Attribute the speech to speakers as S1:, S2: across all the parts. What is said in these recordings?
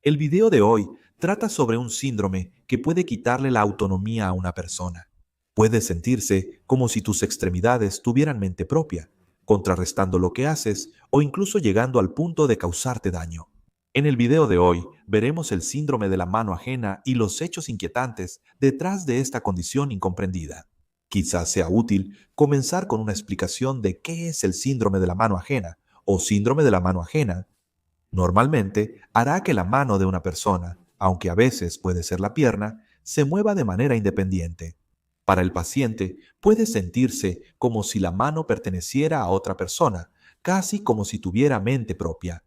S1: El video de hoy trata sobre un síndrome que puede quitarle la autonomía a una persona. Puede sentirse como si tus extremidades tuvieran mente propia, contrarrestando lo que haces o incluso llegando al punto de causarte daño. En el video de hoy veremos el síndrome de la mano ajena y los hechos inquietantes detrás de esta condición incomprendida. Quizás sea útil comenzar con una explicación de qué es el síndrome de la mano ajena o síndrome de la mano ajena. Normalmente hará que la mano de una persona, aunque a veces puede ser la pierna, se mueva de manera independiente. Para el paciente puede sentirse como si la mano perteneciera a otra persona, casi como si tuviera mente propia.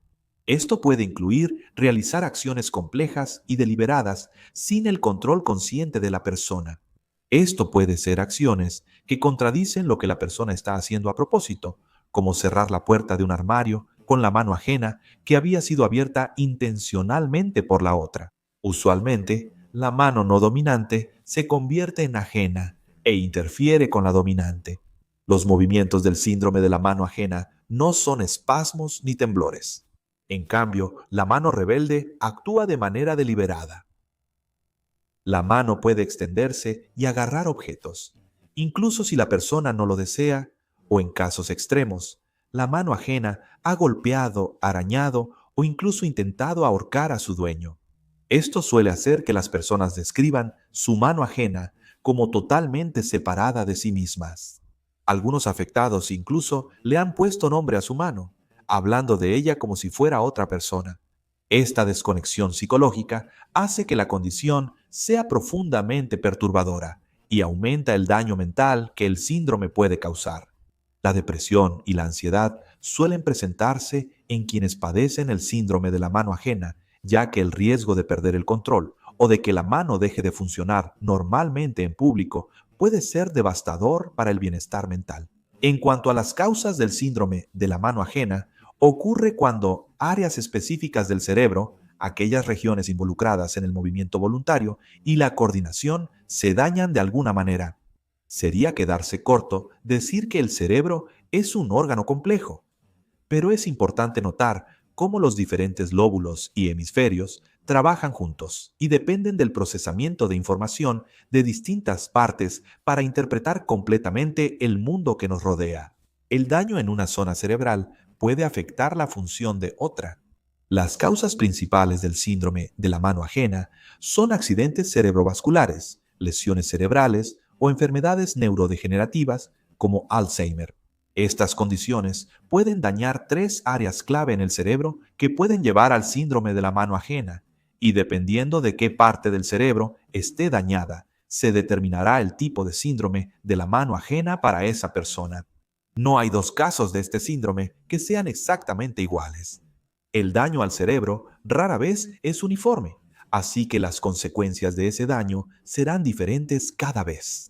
S1: Esto puede incluir realizar acciones complejas y deliberadas sin el control consciente de la persona. Esto puede ser acciones que contradicen lo que la persona está haciendo a propósito, como cerrar la puerta de un armario con la mano ajena que había sido abierta intencionalmente por la otra. Usualmente, la mano no dominante se convierte en ajena e interfiere con la dominante. Los movimientos del síndrome de la mano ajena no son espasmos ni temblores. En cambio, la mano rebelde actúa de manera deliberada. La mano puede extenderse y agarrar objetos, incluso si la persona no lo desea, o en casos extremos, la mano ajena ha golpeado, arañado o incluso intentado ahorcar a su dueño. Esto suele hacer que las personas describan su mano ajena como totalmente separada de sí mismas. Algunos afectados incluso le han puesto nombre a su mano, hablando de ella como si fuera otra persona. Esta desconexión psicológica hace que la condición sea profundamente perturbadora y aumenta el daño mental que el síndrome puede causar. La depresión y la ansiedad suelen presentarse en quienes padecen el síndrome de la mano ajena, ya que el riesgo de perder el control o de que la mano deje de funcionar normalmente en público puede ser devastador para el bienestar mental. En cuanto a las causas del síndrome de la mano ajena, ocurre cuando áreas específicas del cerebro, aquellas regiones involucradas en el movimiento voluntario y la coordinación, se dañan de alguna manera. Sería quedarse corto decir que el cerebro es un órgano complejo, pero es importante notar cómo los diferentes lóbulos y hemisferios trabajan juntos y dependen del procesamiento de información de distintas partes para interpretar completamente el mundo que nos rodea. El daño en una zona cerebral puede afectar la función de otra. Las causas principales del síndrome de la mano ajena son accidentes cerebrovasculares, lesiones cerebrales o enfermedades neurodegenerativas como Alzheimer. Estas condiciones pueden dañar tres áreas clave en el cerebro que pueden llevar al síndrome de la mano ajena, y dependiendo de qué parte del cerebro esté dañada, se determinará el tipo de síndrome de la mano ajena para esa persona. No hay dos casos de este síndrome que sean exactamente iguales. El daño al cerebro rara vez es uniforme, así que las consecuencias de ese daño serán diferentes cada vez.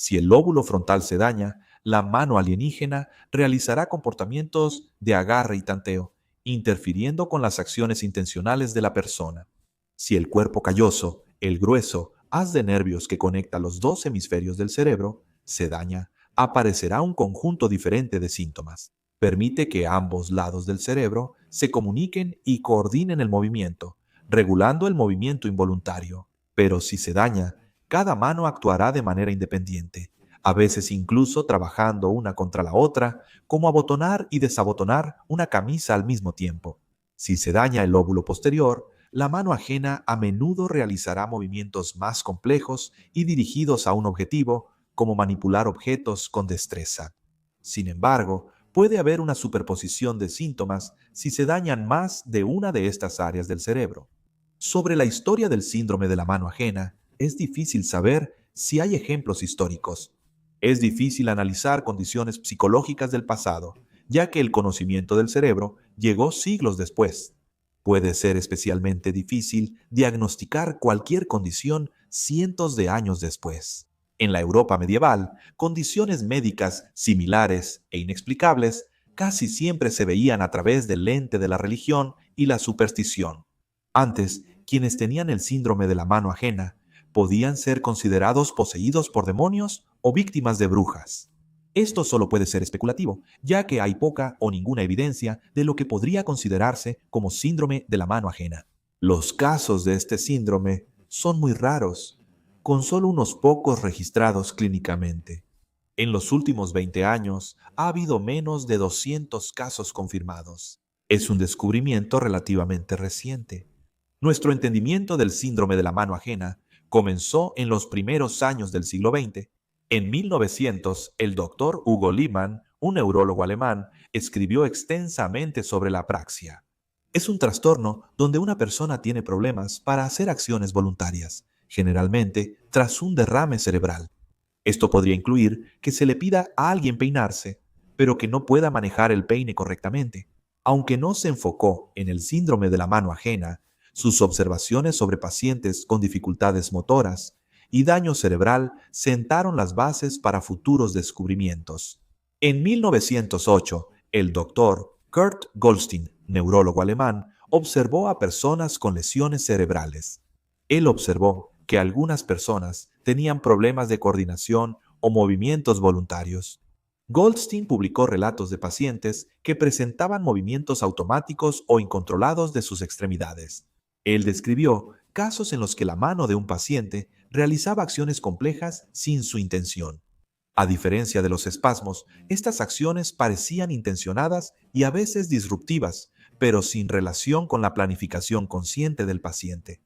S1: Si el lóbulo frontal se daña, la mano alienígena realizará comportamientos de agarre y tanteo, interfiriendo con las acciones intencionales de la persona. Si el cuerpo calloso, el grueso, haz de nervios que conecta los dos hemisferios del cerebro, se daña, aparecerá un conjunto diferente de síntomas. Permite que ambos lados del cerebro se comuniquen y coordinen el movimiento, regulando el movimiento involuntario. Pero si se daña, cada mano actuará de manera independiente, a veces incluso trabajando una contra la otra, como abotonar y desabotonar una camisa al mismo tiempo. Si se daña el lóbulo posterior, la mano ajena a menudo realizará movimientos más complejos y dirigidos a un objetivo, como manipular objetos con destreza. Sin embargo, puede haber una superposición de síntomas si se dañan más de una de estas áreas del cerebro. Sobre la historia del síndrome de la mano ajena, es difícil saber si hay ejemplos históricos. Es difícil analizar condiciones psicológicas del pasado, ya que el conocimiento del cerebro llegó siglos después. Puede ser especialmente difícil diagnosticar cualquier condición cientos de años después. En la Europa medieval, condiciones médicas similares e inexplicables casi siempre se veían a través del lente de la religión y la superstición. Antes, quienes tenían el síndrome de la mano ajena podían ser considerados poseídos por demonios o víctimas de brujas. Esto solo puede ser especulativo, ya que hay poca o ninguna evidencia de lo que podría considerarse como síndrome de la mano ajena. Los casos de este síndrome son muy raros, con solo unos pocos registrados clínicamente. En los últimos 20 años ha habido menos de 200 casos confirmados. Es un descubrimiento relativamente reciente. Nuestro entendimiento del síndrome de la mano ajena comenzó en los primeros años del siglo XX. En 1900, el doctor Hugo Lehmann, un neurólogo alemán, escribió extensamente sobre la apraxia. Es un trastorno donde una persona tiene problemas para hacer acciones voluntarias, generalmente tras un derrame cerebral. Esto podría incluir que se le pida a alguien peinarse, pero que no pueda manejar el peine correctamente. Aunque no se enfocó en el síndrome de la mano ajena, sus observaciones sobre pacientes con dificultades motoras y daño cerebral sentaron las bases para futuros descubrimientos. En 1908, el doctor Kurt Goldstein, neurólogo alemán, observó a personas con lesiones cerebrales. Él observó que algunas personas tenían problemas de coordinación o movimientos voluntarios. Goldstein publicó relatos de pacientes que presentaban movimientos automáticos o incontrolados de sus extremidades. Él describió casos en los que la mano de un paciente realizaba acciones complejas sin su intención. A diferencia de los espasmos, estas acciones parecían intencionadas y a veces disruptivas, pero sin relación con la planificación consciente del paciente.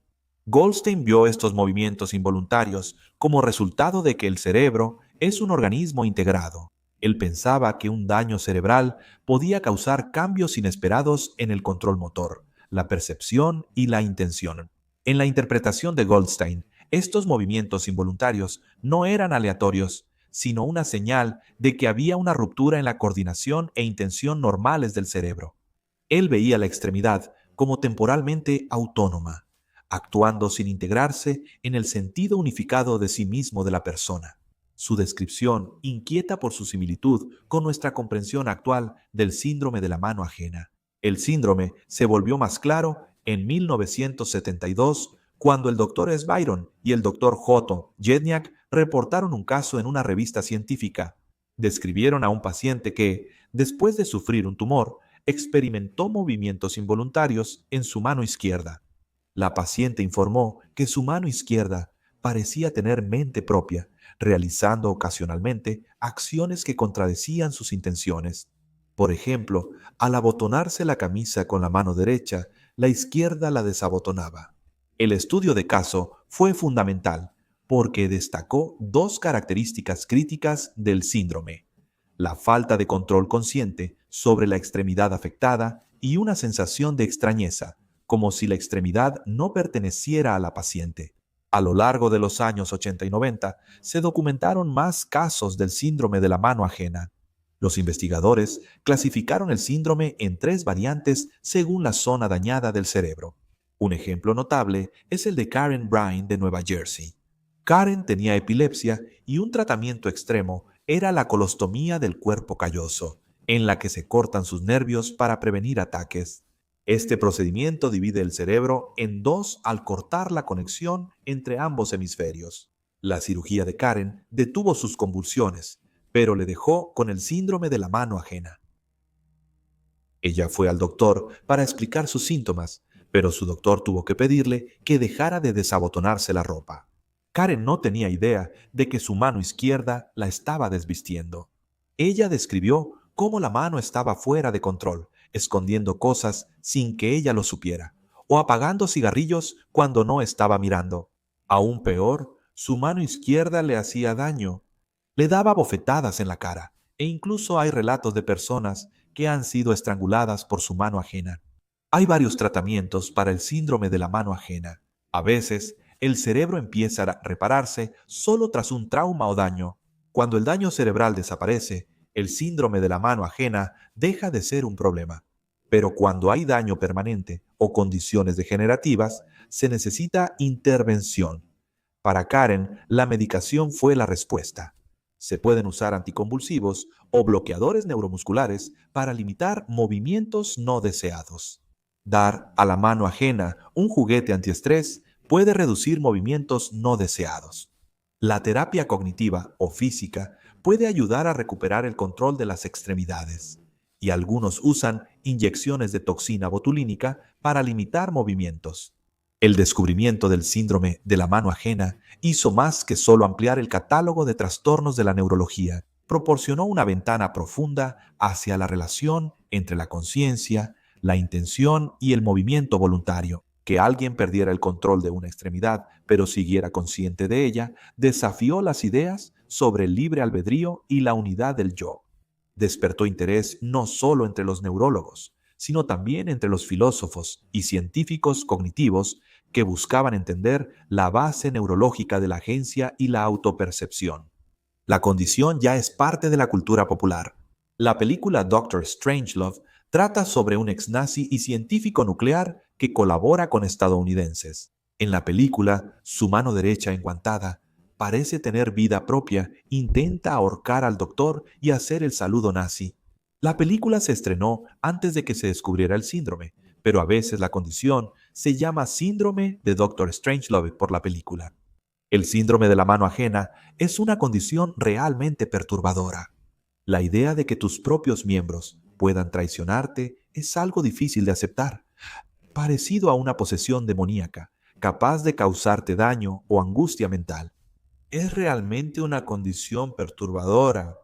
S1: Goldstein vio estos movimientos involuntarios como resultado de que el cerebro es un organismo integrado. Él pensaba que un daño cerebral podía causar cambios inesperados en el control motor, la percepción y la intención. En la interpretación de Goldstein, estos movimientos involuntarios no eran aleatorios, sino una señal de que había una ruptura en la coordinación e intención normales del cerebro. Él veía la extremidad como temporalmente autónoma, actuando sin integrarse en el sentido unificado de sí mismo de la persona. Su descripción inquieta por su similitud con nuestra comprensión actual del síndrome de la mano ajena. El síndrome se volvió más claro en 1972 cuando el Dr. S. Byron y el Dr. J. Jedniak reportaron un caso en una revista científica. Describieron a un paciente que, después de sufrir un tumor, experimentó movimientos involuntarios en su mano izquierda. La paciente informó que su mano izquierda parecía tener mente propia, realizando ocasionalmente acciones que contradecían sus intenciones. Por ejemplo, al abotonarse la camisa con la mano derecha, la izquierda la desabotonaba. El estudio de caso fue fundamental porque destacó dos características críticas del síndrome: la falta de control consciente sobre la extremidad afectada y una sensación de extrañeza, como si la extremidad no perteneciera a la paciente. A lo largo de los años 80 y 90 se documentaron más casos del síndrome de la mano ajena. Los investigadores clasificaron el síndrome en tres variantes según la zona dañada del cerebro. Un ejemplo notable es el de Karen Bryan de Nueva Jersey. Karen tenía epilepsia y un tratamiento extremo era la colostomía del cuerpo calloso, en la que se cortan sus nervios para prevenir ataques. Este procedimiento divide el cerebro en dos al cortar la conexión entre ambos hemisferios. La cirugía de Karen detuvo sus convulsiones, pero le dejó con el síndrome de la mano ajena. Ella fue al doctor para explicar sus síntomas, pero su doctor tuvo que pedirle que dejara de desabotonarse la ropa. Karen no tenía idea de que su mano izquierda la estaba desvistiendo. Ella describió cómo la mano estaba fuera de control, escondiendo cosas sin que ella lo supiera, o apagando cigarrillos cuando no estaba mirando. Aún peor, su mano izquierda le hacía daño. Le daba bofetadas en la cara, e incluso hay relatos de personas que han sido estranguladas por su mano ajena. Hay varios tratamientos para el síndrome de la mano ajena. A veces, el cerebro empieza a repararse solo tras un trauma o daño. Cuando el daño cerebral desaparece, el síndrome de la mano ajena deja de ser un problema. Pero cuando hay daño permanente o condiciones degenerativas, se necesita intervención. Para Karen, la medicación fue la respuesta. Se pueden usar anticonvulsivos o bloqueadores neuromusculares para limitar movimientos no deseados. Dar a la mano ajena un juguete antiestrés puede reducir movimientos no deseados. La terapia cognitiva o física puede ayudar a recuperar el control de las extremidades, y algunos usan inyecciones de toxina botulínica para limitar movimientos. El descubrimiento del síndrome de la mano ajena hizo más que solo ampliar el catálogo de trastornos de la neurología. Proporcionó una ventana profunda hacia la relación entre la conciencia, la intención y el movimiento voluntario. Que alguien perdiera el control de una extremidad, pero siguiera consciente de ella, desafió las ideas sobre el libre albedrío y la unidad del yo. Despertó interés no solo entre los neurólogos, sino también entre los filósofos y científicos cognitivos que buscaban entender la base neurológica de la agencia y la autopercepción. La condición ya es parte de la cultura popular. La película Doctor Strangelove trata sobre un ex-nazi y científico nuclear que colabora con estadounidenses. En la película, su mano derecha enguantada parece tener vida propia, intenta ahorcar al doctor y hacer el saludo nazi. La película se estrenó antes de que se descubriera el síndrome, pero a veces la condición se llama síndrome de Doctor Strangelove por la película. El síndrome de la mano ajena es una condición realmente perturbadora. La idea de que tus propios miembros puedan traicionarte es algo difícil de aceptar, parecido a una posesión demoníaca, capaz de causarte daño o angustia mental. Es realmente una condición perturbadora,